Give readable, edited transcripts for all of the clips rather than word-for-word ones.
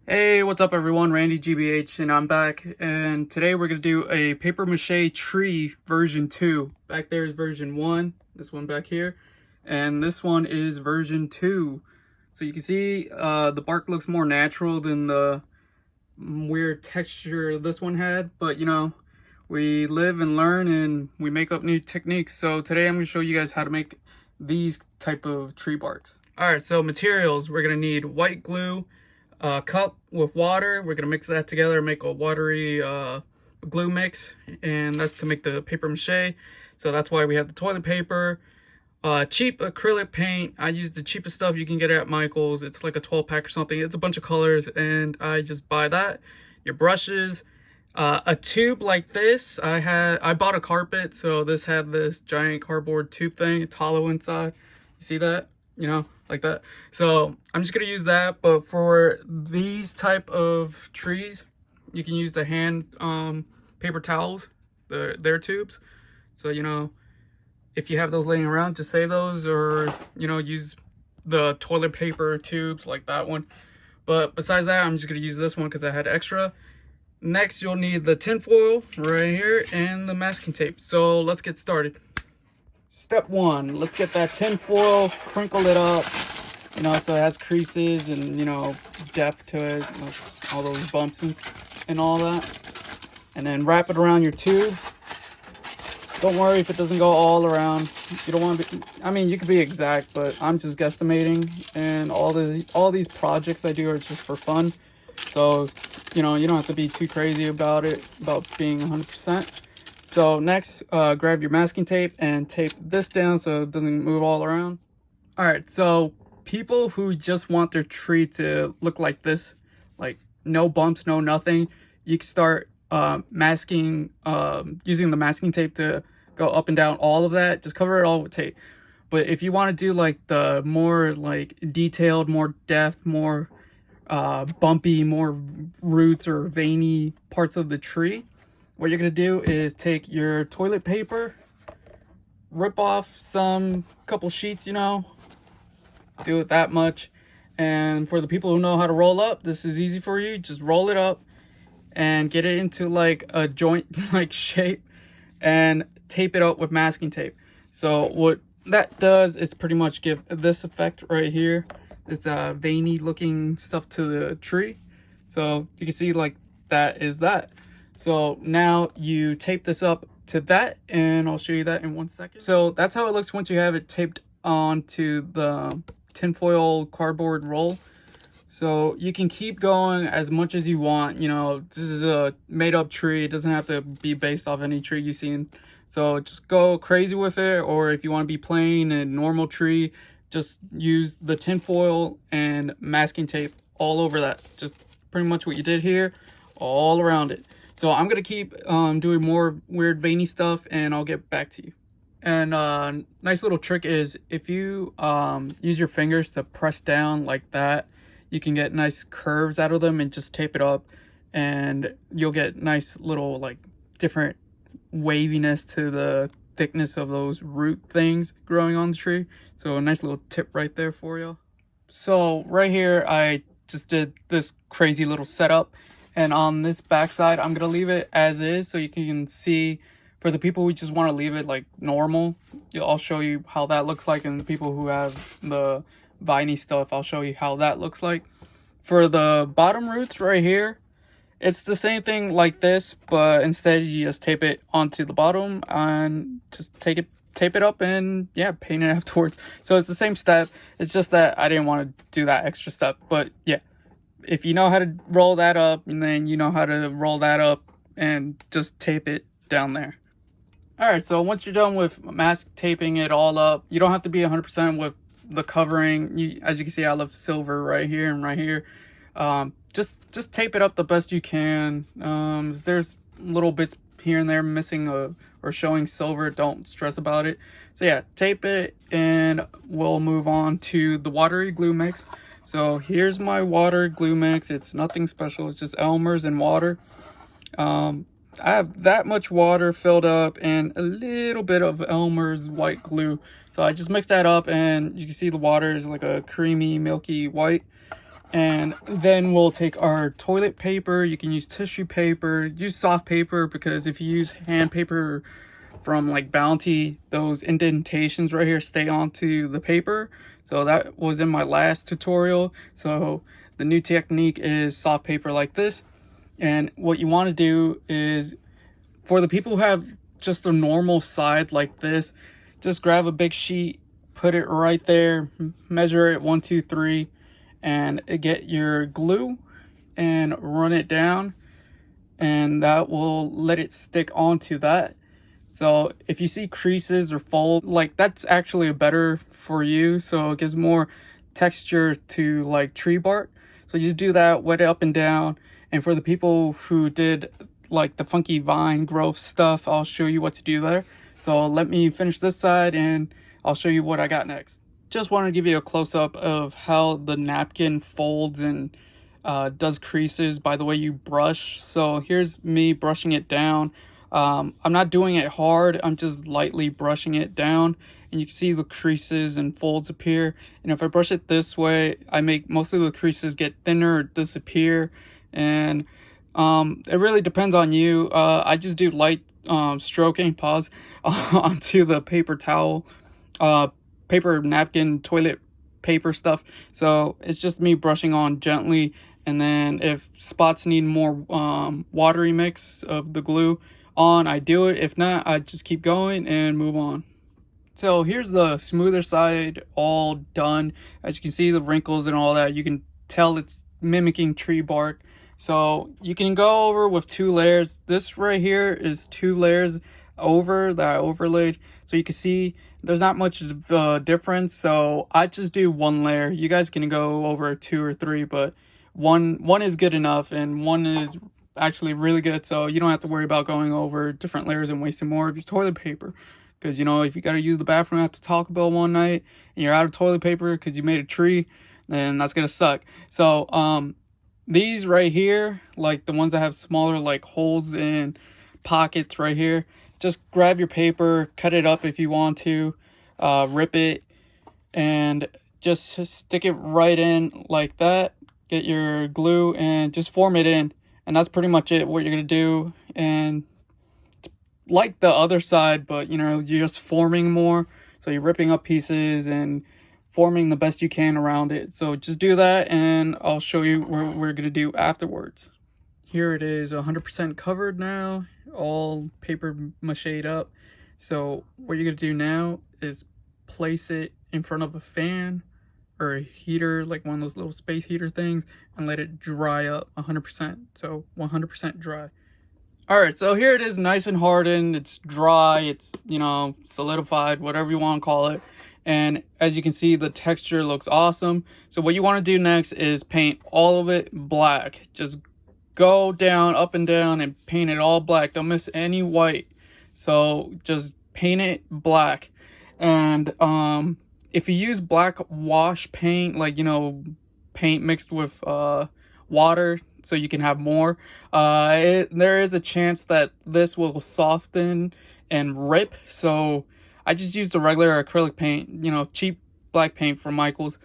Hey, what's up everyone? Randy GBH and I'm back, and today we're going to do a paper mache tree version 2. Back there is version 1, this one back here, and this one is version 2. So you can see the bark looks more natural than the weird texture this one had, but you know, we live and learn and we make up new techniques. So today I'm going to show you guys how to make these type of tree barks. Alright, so materials, we're going to need white glue, a cup with water. We're gonna mix that together and make a watery glue mix, and that's to make the paper mache. So that's why we have the toilet paper, cheap acrylic paint. I use the cheapest stuff you can get at Michael's. It's like a 12-pack or something. It's a bunch of colors and I just buy that. Your brushes, a tube like this. I bought a carpet, so this had this giant cardboard tube thing. It's hollow inside. You see that? You know, like that. So I'm just gonna use that, but for these type of trees you can use the hand paper towels, their tubes. So you know, if you have those laying around, just save those, or you know, use the toilet paper tubes like that one. But besides that, I'm just gonna use this one because I had extra. Next, you'll need the tin foil right here and the masking tape. So let's get started. Step 1, let's get that tin foil, crinkle it up, you know, so it has creases and, you know, depth to it, like all those bumps and all that. And then wrap it around your tube. Don't worry if it doesn't go all around. You don't want to be, I mean, you could be exact, but I'm just guesstimating, and all these projects I do are just for fun. So, you know, you don't have to be too crazy about it, about being 100%. So next, grab your masking tape and tape this down so it doesn't move all around. All right, so people who just want their tree to look like this, like no bumps, no nothing, you can start masking, using the masking tape to go up and down all of that. Just cover it all with tape. But if you want to do like the more like detailed, more depth, more bumpy, more roots or veiny parts of the tree, what you're going to do is take your toilet paper, rip off some couple sheets, you know, do it that much. And for the people who know how to roll up, this is easy for you. Just roll it up and get it into like a joint like shape and tape it up with masking tape. So what that does is pretty much give this effect right here. It's a veiny looking stuff to the tree. So you can see like that is that. So now you tape this up to that, and I'll show you that in 1 second. So that's how it looks once you have it taped onto the tinfoil cardboard roll. So you can keep going as much as you want. You know, this is a made up tree. It doesn't have to be based off any tree you've seen. So just go crazy with it, or if you want to be plain and normal tree, just use the tinfoil and masking tape all over that. Just pretty much what you did here, all around it. So I'm going to keep doing more weird veiny stuff, and I'll get back to you. And nice little trick is if you use your fingers to press down like that, you can get nice curves out of them and just tape it up, and you'll get nice little like different waviness to the thickness of those root things growing on the tree. So a nice little tip right there for you. So right here I just did this crazy little setup, and on this backside I'm gonna leave it as is so you can see. For the people who just want to leave it like normal, I'll show you how that looks like, and the people who have the viney stuff, I'll show you how that looks like. For the bottom roots right here, it's the same thing like this, but instead you just tape it onto the bottom and just tape it up and yeah, paint it afterwards. So it's the same step. It's just that I didn't want to do that extra step. But yeah, if you know how to roll that up, and then you know how to roll that up and just tape it down there. Alright, so once you're done with mask taping it all up, you don't have to be 100% with the covering. As you can see, I left silver right here and right here. Just tape it up the best you can. There's little bits here and there missing or showing silver. Don't stress about it. So yeah, tape it, and we'll move on to the watery glue mix. So here's my water glue mix. It's nothing special. It's just Elmer's and water. I have that much water filled up and a little bit of Elmer's white glue. So I just mixed that up, and you can see the water is like a creamy, milky white. And then we'll take our toilet paper. You can use tissue paper, use soft paper, because if you use hand paper from like Bounty, those indentations right here stay onto the paper. So that was in my last tutorial. So the new technique is soft paper like this. And what you want to do is, for the people who have just a normal side like this, just grab a big sheet, put it right there, measure it 1, 2, 3, and get your glue and run it down, and that will let it stick onto that. So if you see creases or fold, like, that's actually better for you, so it gives more texture to like tree bark. So you just do that, wet it up and down. And for the people who did like the funky vine growth stuff, I'll show you what to do there. So let me finish this side and I'll show you what I got next. Just want to give you a close-up of how the napkin folds and does creases by the way you brush. So here's me brushing it down. I'm not doing it hard, I'm just lightly brushing it down, and you can see the creases and folds appear. And if I brush it this way, I make most of the creases get thinner or disappear. And it really depends on you. I just do light stroking, pause, onto the paper towel, paper napkin, toilet paper stuff. So it's just me brushing on gently, and then if spots need more watery mix of the glue on, I do it. If not, I just keep going and move on. So here's the smoother side all done. As you can see, the wrinkles and all that, you can tell it's mimicking tree bark. So you can go over with 2 layers. This right here is 2 layers over that I overlaid. So you can see there's not much of a difference. So I just do 1 layer. You guys can go over 2 or 3, but one is good enough, and 1 is actually really good, so you don't have to worry about going over different layers and wasting more of your toilet paper. Because, you know, if you got to use the bathroom after Taco Bell one night and you're out of toilet paper because you made a tree, then that's gonna suck. So these right here, like the ones that have smaller like holes and pockets right here, just grab your paper, cut it up if you want to, rip it, and just stick it right in like that. Get your glue and just form it in. And that's pretty much it, what you're going to do. And like the other side, but, you know, you're just forming more. So you're ripping up pieces and forming the best you can around it. So just do that, and I'll show you what we're going to do afterwards. Here it is 100% covered now, all paper mache'd up. So what you're going to do now is place it in front of a fan or a heater, like one of those little space heater things, and let it dry up 100%. So 100% dry. All right, so here it is, nice and hardened. It's dry, it's, you know, solidified, whatever you want to call it. And as you can see, the texture looks awesome. So what you want to do next is paint all of it black. Just go down, up and down, and paint it all black. Don't miss any white. So just paint it black. And if you use black wash paint, like, you know, paint mixed with water so you can have more, there is a chance that this will soften and rip. So I just used a regular acrylic paint, you know, cheap black paint from Michael's.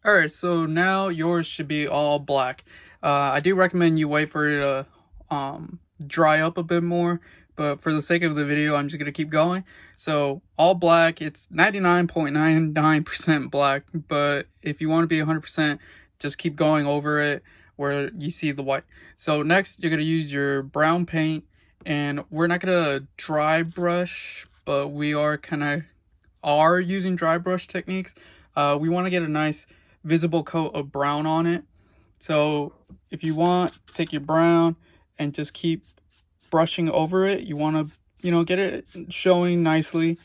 Alright, so now yours should be all black. I do recommend you wait for it to dry up a bit more, but for the sake of the video, I'm just going to keep going. So all black, it's 99.99% black, but if you want to be 100%, just keep going over it where you see the white. So next, you're going to use your brown paint, and we're not going to dry brush, but we are using dry brush techniques. We want to get a nice visible coat of brown on it. So if you want, take your brown and just keep brushing over it. You want to, you know, get it showing nicely,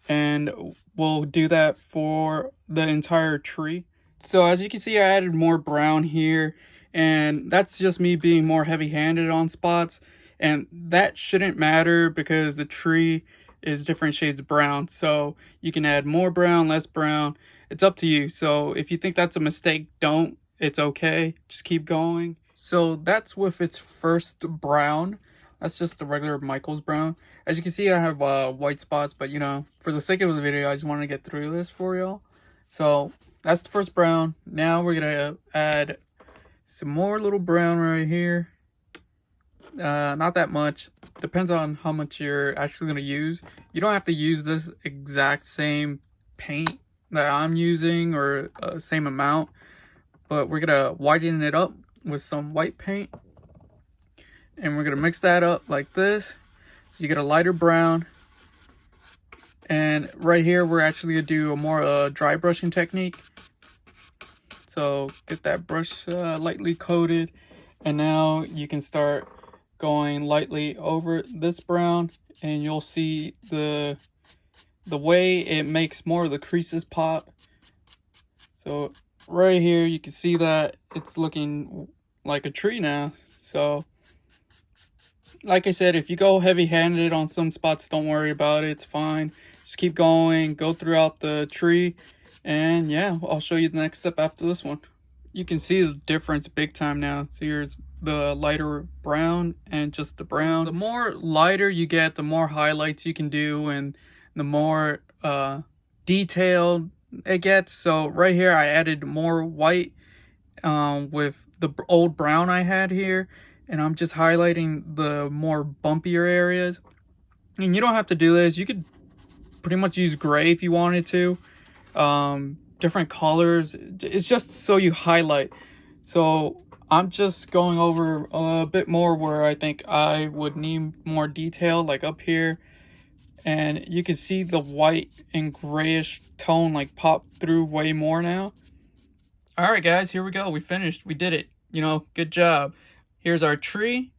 and we'll do that for the entire tree. So as you can see, I added more brown here, and that's just me being more heavy-handed on spots, and that shouldn't matter because the tree is different shades of brown. So you can add more brown, less brown, it's up to you. So if you think that's a mistake, don't. It's okay, just keep going. So that's with its first brown. That's just the regular Michael's brown. As you can see, I have white spots, but, you know, for the sake of the video, I just want to get through this for y'all. So That's the first brown. Now we're gonna add some more little brown right here. Not that much. Depends on how much you're actually gonna use. You don't have to use this exact same paint that I'm using or same amount, but we're gonna whiten it up with some white paint, and we're gonna mix that up like this, so you get a lighter brown. And right here, we're actually gonna do a more dry brushing technique. So get that brush lightly coated, and now you can start going lightly over this brown, and you'll see the way it makes more of the creases pop. So right here, you can see that it's looking like a tree now. So like I said, if you go heavy-handed on some spots, don't worry about it. It's fine. Just keep going, go throughout the tree, and yeah, I'll show you the next step after this one. You can see the difference big time now. So here's the lighter brown and just the brown. The more lighter you get, the more highlights you can do, and the more detailed it gets. So right here, I added more white with the old brown I had here, and I'm just highlighting the more bumpier areas. And you don't have to do this. You could pretty much use gray if you wanted to. Different colors. It's just so you highlight. So I'm just going over a bit more where I think I would need more detail, like up here. And you can see the white and grayish tone like pop through way more now. All right, guys, here we go. We finished. We did it. You know, good job. Here's our tree.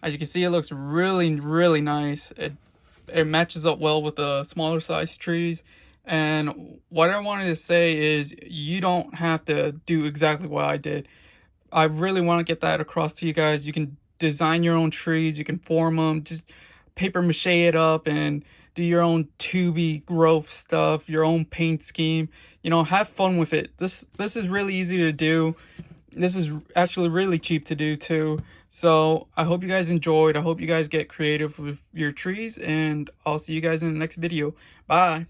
As you can see, it looks really, really nice. It matches up well with the smaller size trees. And what I wanted to say is you don't have to do exactly what I did. I really want to get that across to you guys. You can design your own trees. You can form them. Just paper mache it up and do your own 2B growth stuff, your own paint scheme. You know, have fun with it. This is really easy to do. This is actually really cheap to do too. So I hope you guys enjoyed. I hope you guys get creative with your trees, and I'll see you guys in the next video. Bye.